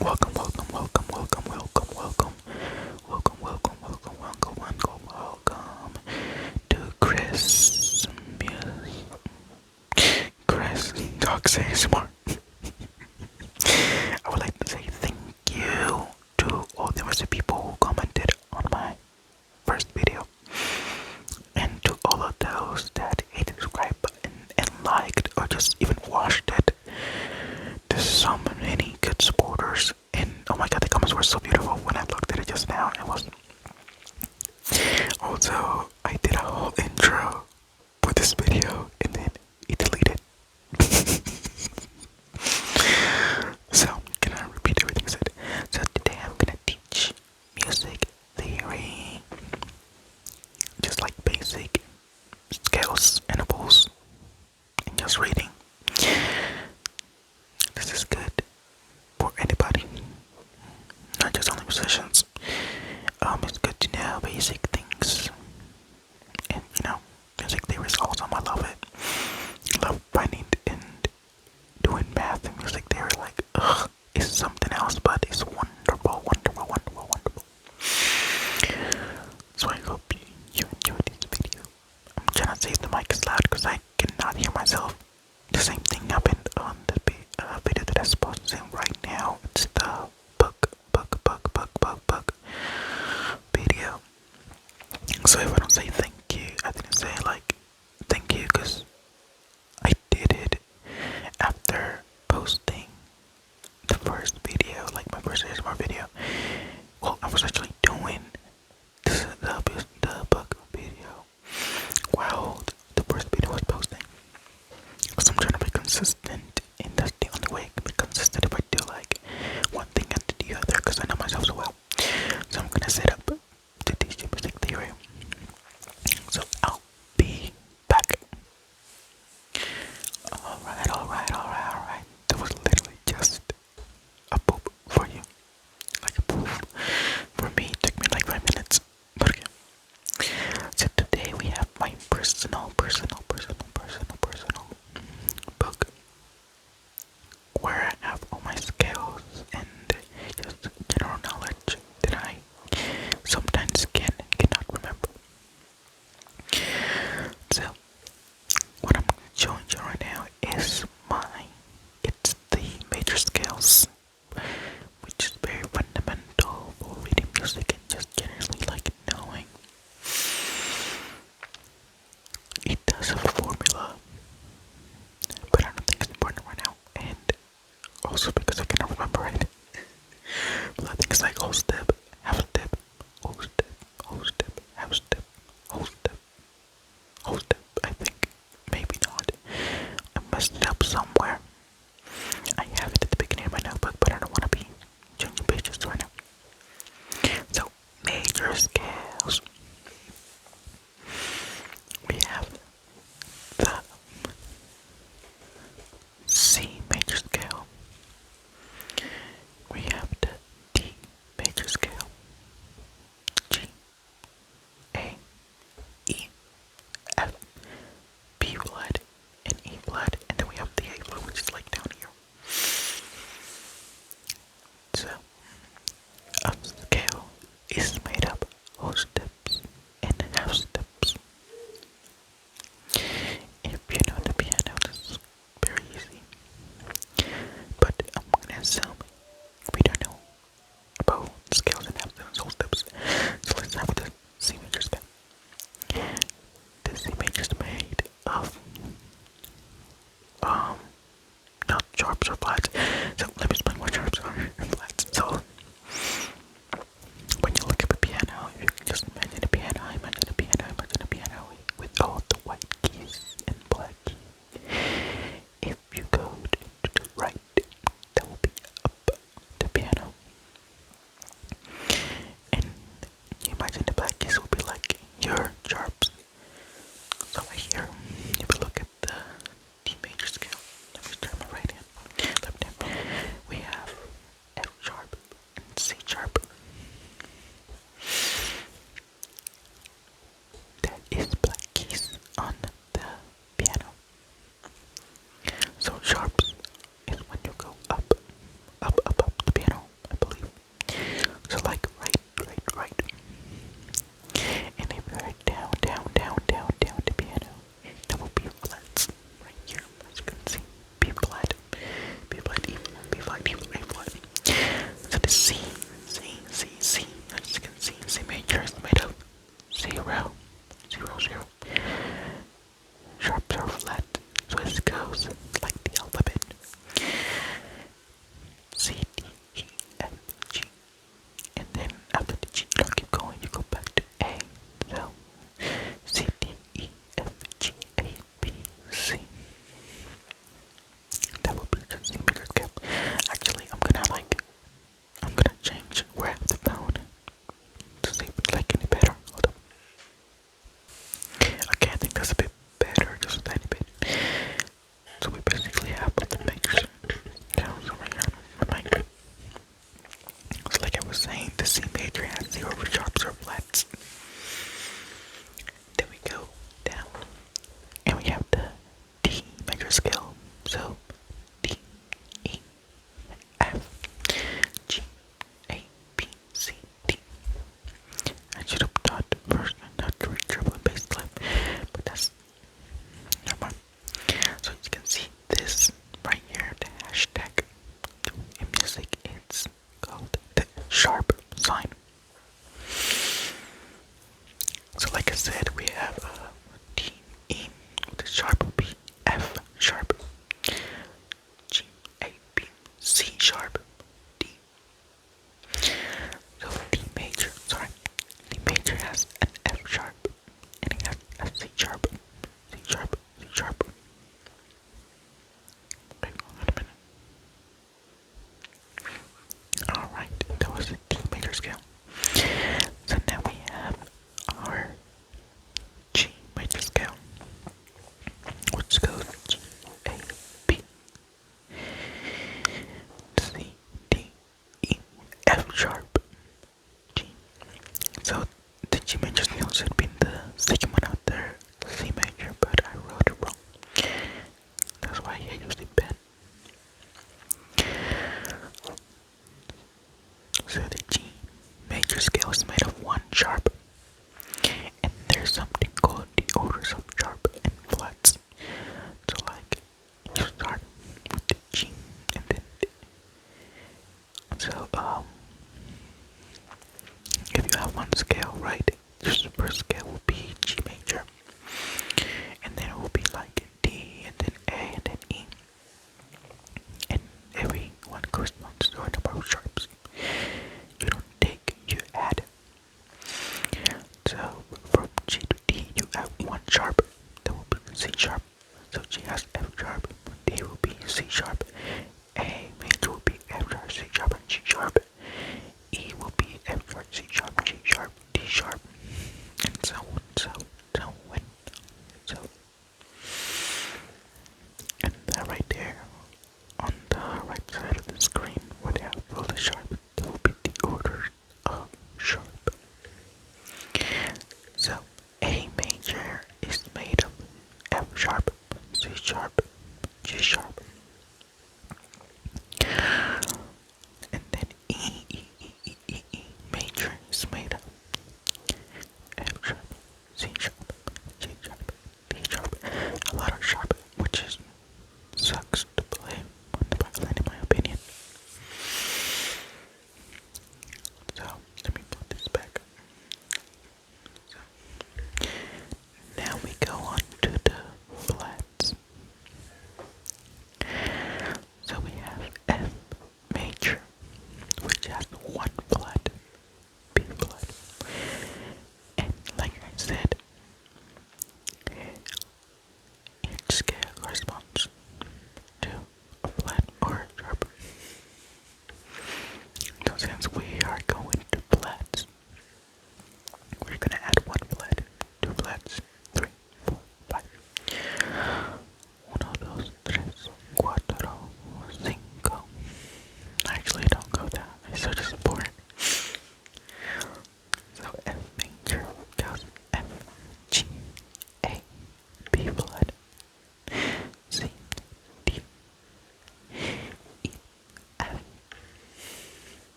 welcome, welcome, welcome, welcome, welcome, welcome, welcome, welcome, welcome, welcome, welcome, welcome to Chris Talks A.s.M.r. I would like to say thank you to all the rest of people who commented on my first video, and to all of those that hit the subscribe button and liked or just even watched it. There's so many good supporters, and oh my god, the comments were so beautiful. When I looked at it just now, it was also, I did a whole intro for this video and then it deleted. So I'm gonna repeat everything I said. So today I'm gonna teach music theory, just like basic scales, intervals, and just reading. This is good for anybody, not just only musicians. It's good to know basic things, and music theory is awesome. I love it. Love finding and doing math and music theory. Like, it's something else, but it's wonderful, wonderful, wonderful, wonderful. So I hope you enjoyed this video. I'm trying to save the mic as loud because I cannot hear myself. The same thing happened on the video that I'm supposed to right now. It's the book video. So if I don't say thank you, I didn't say like thank you because I did it after posting the first video, like my first A.s.M.r video. Well, I was actually doing the book video while the first video was posting. Because I'm trying to be consistent, and that's the only way I can be consistent if I do like one thing after the other, because I know myself so well. So I'm gonna set up to teach you music theory. So I'll be back. Alright. That was literally just a poop for you. Like a poop for me C, C, C, C. As you can see, C major is made of 0, 0, 0. Sharps are flat, so it goes like the alphabet. C, D, E, F, G. And then after the G, you don't keep going, you go back to A. So, C, D, E, F, G, A, B, C. That will be the C major scale. Actually, I'm gonna change where I have the phone to see if it's like any better. Hold up. Okay, I think that's a bit better, just a tiny bit. So we basically have the majors down over here. Like, so like I was saying, the C major has 0 sharps or flats. Then we go down, and we have the D major scale. So D, E, F, G, A, B, C, D. I should have thought first not to read triple and bass clef, but that's never mind. So you can see this right here, the hashtag in music, it's called the sharp sign. So like I said, we have D, E, the sharp will be F sharp, G, A, B, C sharp, D. So D major has an F sharp, and it has a C sharp, C sharp, C sharp. Wait a minute. Alright, that was the D major scale. So now we have our G major scale, which goes G, A, B, C, D, E, F sharp, G. So the G major scale should have been the second one out there, C major, but I wrote it wrong. That's why I used the pen. So the G major scale is made of 1 sharp, and there's something called the orders of sharp and flats. So like, you start with the G, and then so if you have one scale, right, your first scale will be G major, and then it will be like D, and then A, and then E, and every one corresponds to a number of sharps. You don't take, you add. So from G to D, you add 1 sharp, that will be C sharp. So G has F sharp, D will be C sharp, A major will be F sharp, C sharp, and G sharp. E will be F sharp, C sharp, G sharp, D sharp, and so on, so on. So, and that right there, on the right side of the screen, where they have all the sharp, that will be the order of sharp. So, A major is made of F sharp, C sharp, G sharp, and then E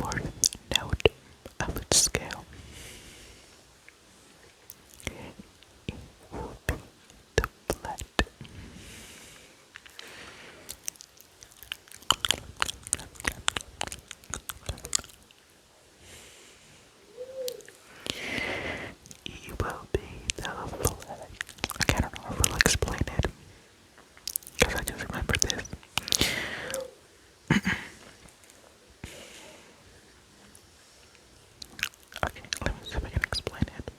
fourth note of its scale. It will be the flat. It will be the flat. Okay, I don't know if I'll explain it, because I just remember this. Okay, let me see if I can explain it.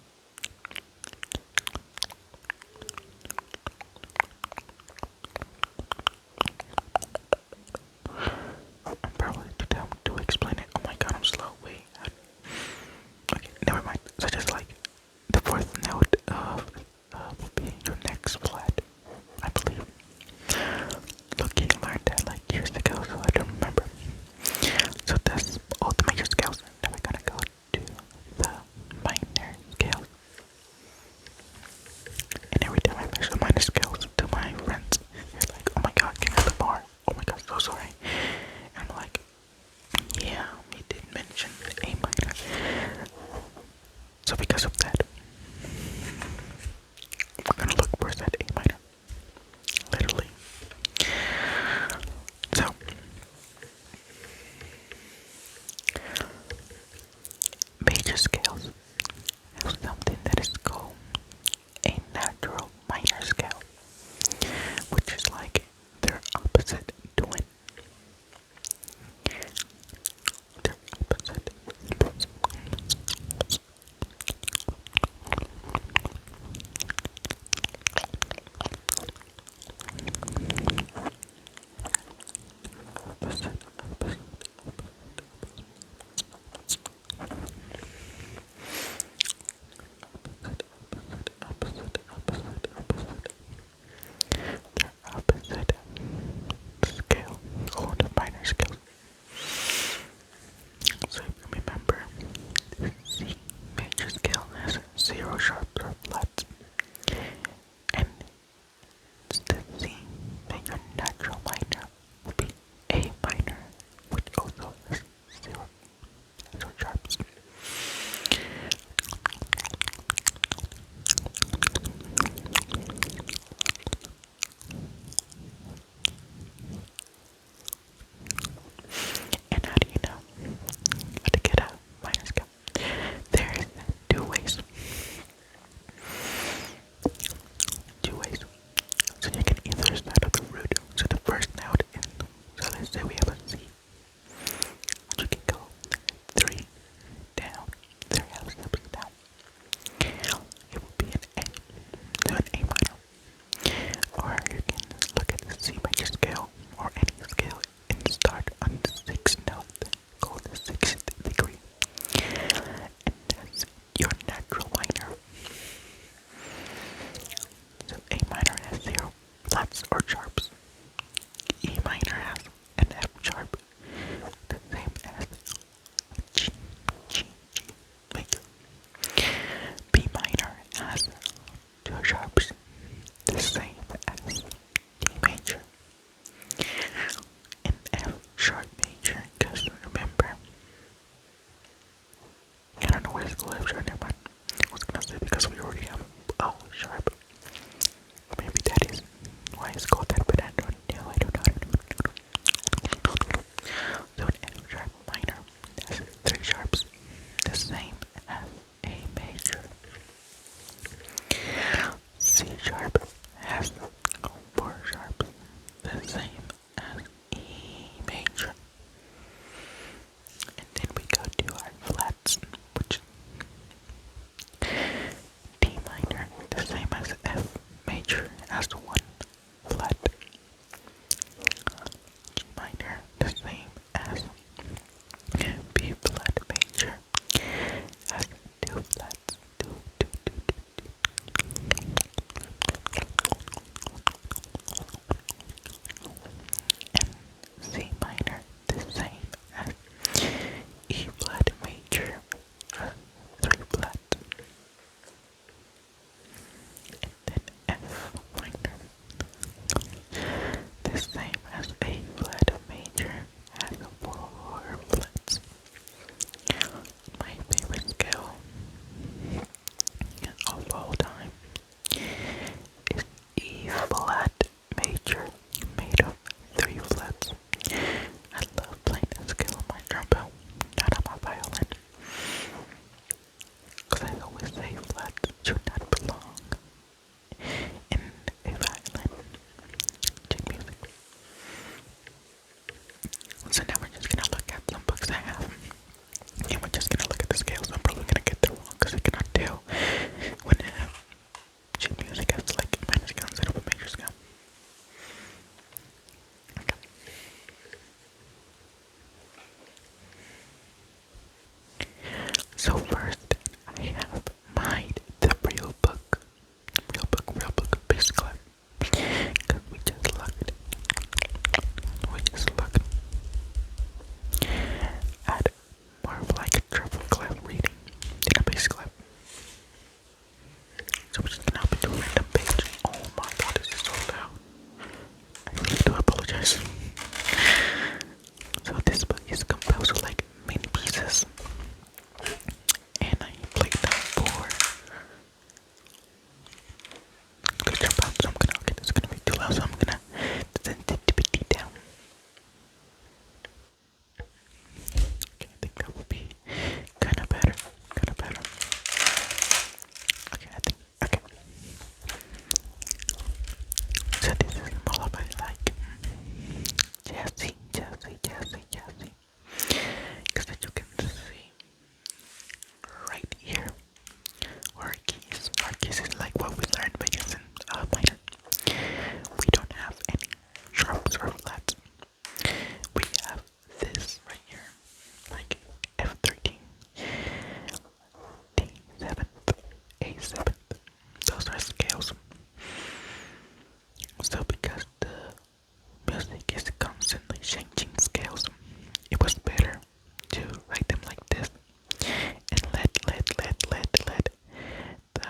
I'm probably too dumb to explain it. Oh my god, I'm slow. Wait. Okay, never mind. So just like the fourth note of will be your next flat, I believe. Look, you learned that like years ago, so I don't remember. So that's all the major scales. Now we're gonna go to the minor scales. And every time I mention minor scales to my friends, they're like, "Oh my god, can I have the bar? Oh my god, so sorry." And I'm like, "Yeah, we did mention A minor." So because of that, we're gonna look first at A minor. Literally. So major scales have something that is called a natural minor scale, which is like their opposite twin. Their opposite. So first, I have the real book, basically, because we just looked at more of like a travel club reading than a basic club. So we're just gonna hop into a random page. Oh my god, this is so loud. I really do apologize. So this book is composed of like many pieces, and I played them for good jump out, so I'm gonna, okay, this is gonna be too loud, so I'm gonna sensitivity down. Okay, I think that will be kinda better. Okay, I think, okay. So this is all about like Jazzy. Because as you can see right here, our keys is like what we learned by using minor. We don't have any sharps or flats. We have this right here, like F13, D7th, A7th. Those are scales. So because the music is constantly changing scales, it was better to write them like this and let the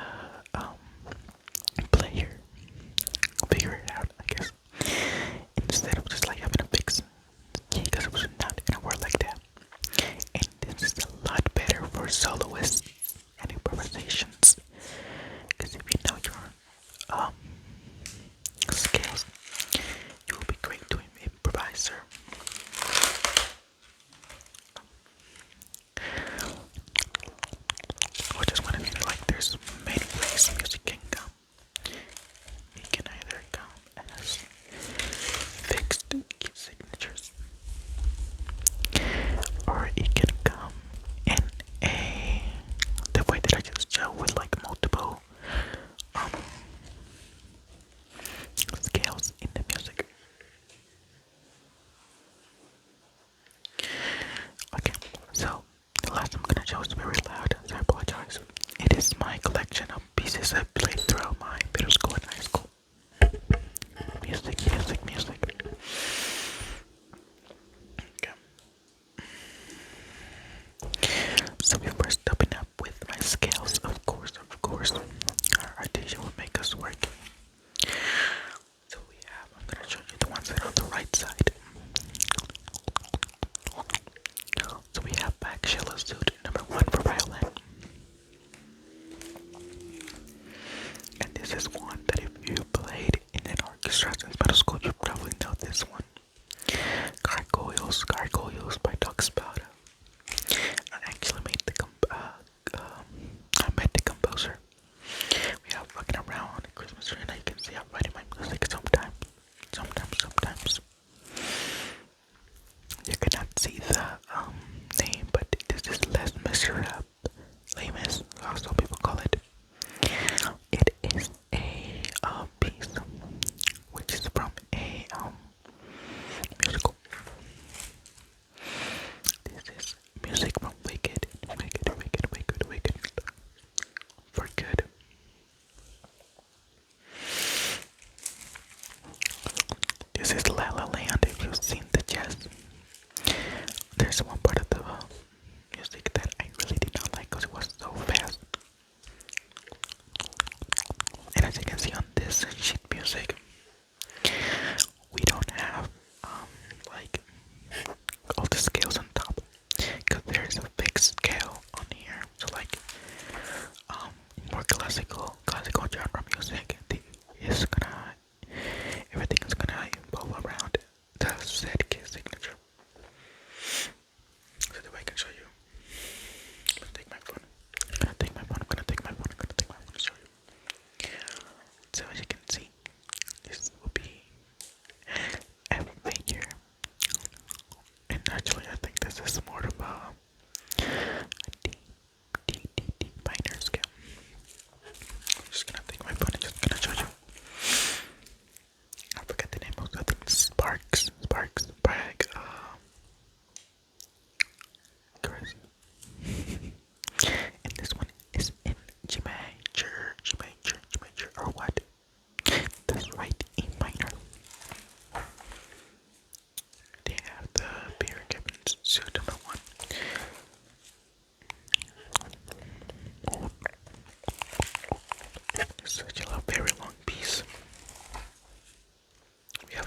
player figure it out, I guess, instead of just like having a fix key, because it was not gonna work like that. And this is a lot better for soloists and improvisations, because if you know your scales, you will be great to an improviser. I just want to feel like there's many ways music can come. It can either come as fixed key signatures, or it can come in the way that I just showed with like multiple scales in the music. Okay, so the last I'm gonna show is very loud, so I apologize. It is my collection of pieces I played throughout my middle school and high school. Music. Okay. So we first open up with my scales, of course. Our teacher will make us work. So I'm gonna show you the ones that are on the right side. So we have back cello suit number 1 for violin. And this is one that if you played in an orchestra since middle school, you probably know this one. Gargoyles by Doug Spada. I actually I met the composer. We are walking around on the Christmas tree, and you can see I'm writing my music sometimes. You cannot see the name, but this is Les Miserables. Lames, some people call it. It is a piece which is from a musical. This is music from Wicked. For good. This is La La Land. If you've seen the jazz, there's one part of the music that I really did not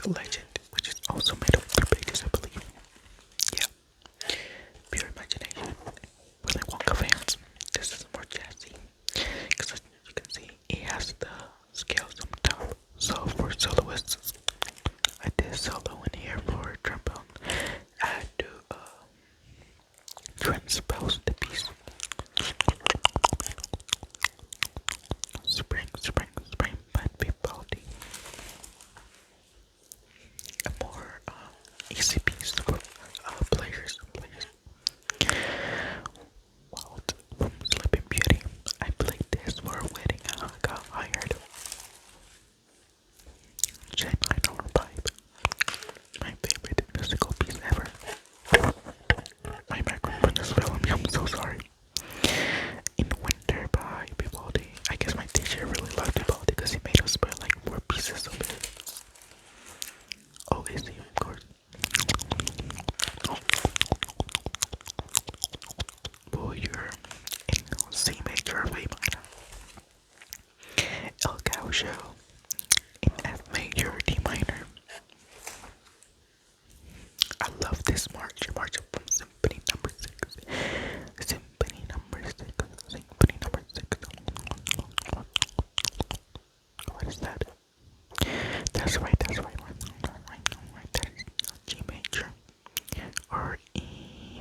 of Legend, which is also made of 3 pages, I believe. Yeah, pure imagination. Willy Wonka fans, this is more jazzy. Because as you can see, it has the scales on top. So for soloists, I did solo in here for trombone. I had to transpose the piece. Spring, spring, spring by Vivaldi. A more easy piece for players. Wild from Sleeping Beauty. I played this for a wedding. I got hired. J minor pipe. My favorite musical piece ever. My microphone is filling me. I'm so sorry. In Winter by Vivaldi. I guess my teacher really loved Vivaldi because he made us play like 4 pieces of it. Oh, is he? Of course. Voyeur in C major, A minor. El Gaucho in F major, D minor. I love this march from Symphony number 6. Symphony number 6. Symphony number 6. What is that? That's right. That is G major or E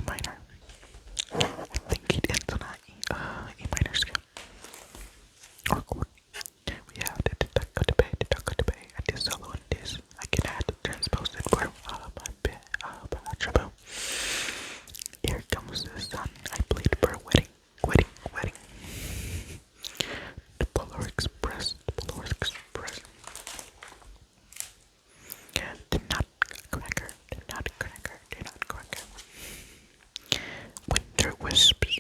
minor. I think it ends on a E minor scale or chord. We have the Dakota Bay. I did solo in this. I can add the transpose it for my trouble. Here comes the sun. I played for a wedding. The Polar Express. The Nutcracker. Winter wisps.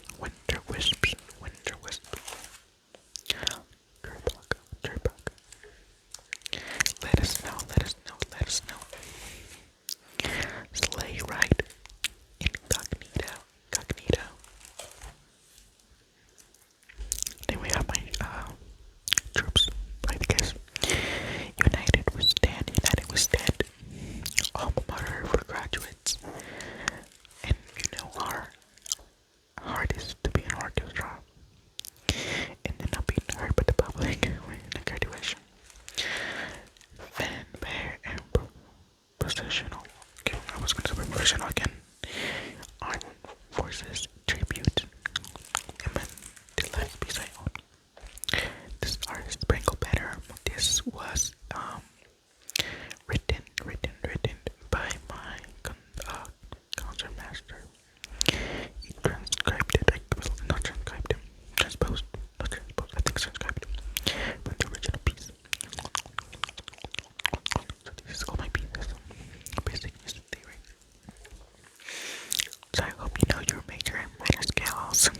Turbog. Let us know. Sleigh ride. Incognito. Then we have my troops. I guess. United we stand. Alma mater for graduates. And you know our heart is to be an orchestra. And then not being heard by the public in a graduation. Fanfare and processional. Okay, I was going to say processional again. Armed Forces Tribute. And then the last piece I own. This artist Sprinkle Better. This was written by my concert master. He transcribed it. Not transcribed it. Transposed. Not transposed. I think transcribed it from the original piece. So this is all my pieces. Basic music theory. So I hope you know your major and minor scales.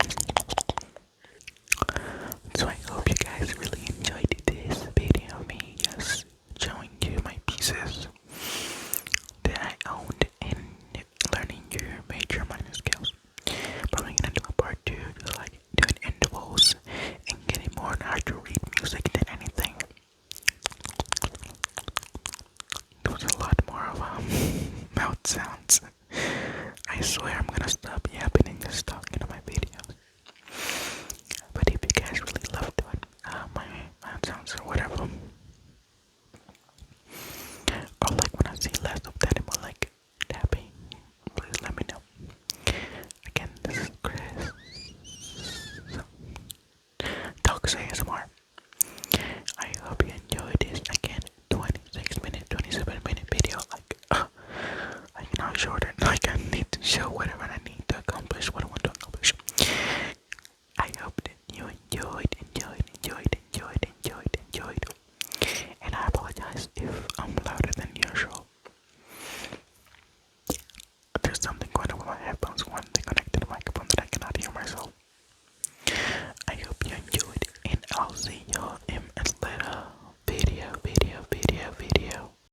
So I hope you guys really enjoyed this video of me just showing you my pieces that I owned in learning your major minor scales. Probably gonna do a part 2, just like doing intervals and getting more on how to read music than anything. There was a lot more of mouth sounds. I swear I'm gonna stop yapping and just talking to my videos. But if you guys really love doing my mouth sounds or whatever, or like when I see less of that and more like tapping, please let me know. Again, this is Chris. Talks A.s.M.r. I hope you enjoyed this. Again, 27-minute video. Like now shorter. Like I need to show whatever I need to accomplish, what I want to accomplish. I hope that you enjoyed. And I apologize if I'm louder than usual. There's something going on with my headphones when they connect to the microphone that I cannot hear myself. I hope you enjoyed, and I'll see y'all